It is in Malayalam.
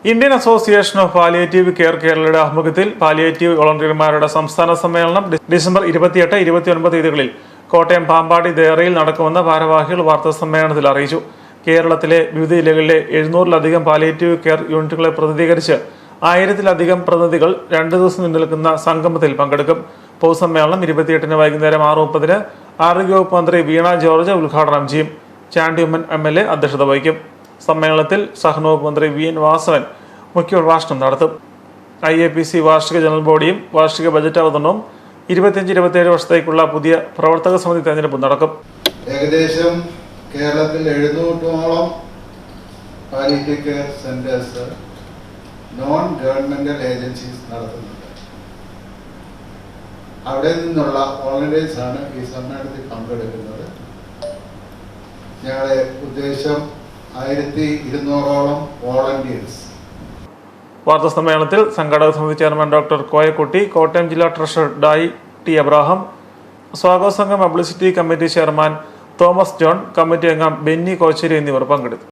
Indian association of palliative care കേരളയുടെ ആഭിമുഖ്യത്തിൽ പാലിയേറ്റീവ് വോളണ്ടിയർമാരുടെ സംസ്ഥാന സമ്മേളനം ഡിസംബർ 28, 29 തീയതികളിൽ കോട്ടയം പാമ്പാടി ദേറയിൽ നടക്കുമെന്ന് ഭാരവാഹികൾ വാർത്താസമ്മേളനത്തിൽ അറിയിച്ചു. കേരളത്തിലെ വിവിധ ജില്ലകളിലെ 700-ലധികം പാലിയേറ്റീവ് കെയർ യൂണിറ്റുകളെ പ്രതിനിധീകരിച്ച് 1000-ലധികം പ്രതിനിധികൾ 2 ദിവസം നീണ്ടുനിൽക്കുന്ന സംഗമത്തിൽ പങ്കെടുക്കും. പൊതുസമ്മേളനം 28-ന് വൈകുന്നേരം 6:30-ന് ആരോഗ്യവകുപ്പ് മന്ത്രി വീണ ജോർജ് ഉദ്ഘാടനം ചെയ്യും. ചാണ്ടി ഉമ്മൻ MLA അധ്യക്ഷത വഹിക്കും. സമ്മേളനത്തിൽ സഹനവകുപ്പ് മന്ത്രി VN വാസവൻ മുഖ്യപ്രഭാഷണം നടത്തും. IAPC വാർഷിക ജനറൽ ബോഡിയും വാർഷിക ബജറ്റ് അവതരണവും 25-27 വർഷത്തേക്കുള്ള പുതിയ പ്രവർത്തക സമിതി തെരഞ്ഞെടുപ്പും നടക്കും. ഏകദേശം കേരളത്തിൽ 700-ഓളം palliative care centres non governmental agencies നടത്തുന്നുണ്ട്. അവിടെ നിന്നുള്ള വോളണ്ടിയേഴ്സ് ആണ് ഈ സമ്മേളനത്തിൽ പങ്കെടുക്കുന്നത്. ഞങ്ങളുടെ ഉദ്ദേശം 1200-ഓളം വോളണ്ടിയേഴ്സ്. വാർത്താ സമ്മേളനത്തിൽ സംഘാടക സമിതി ചെയർമാൻ ഡോക്ടർ കോയക്കുട്ടി, കോട്ടയം ജില്ലാ ട്രഷറർ ഡായി ടി അബ്രാഹാം, സ്വാഗത സംഘം publicity committee chairman Thomas John, committee അംഗം ബെന്നി കോച്ചേരി എന്നിവർ പങ്കെടുത്തു.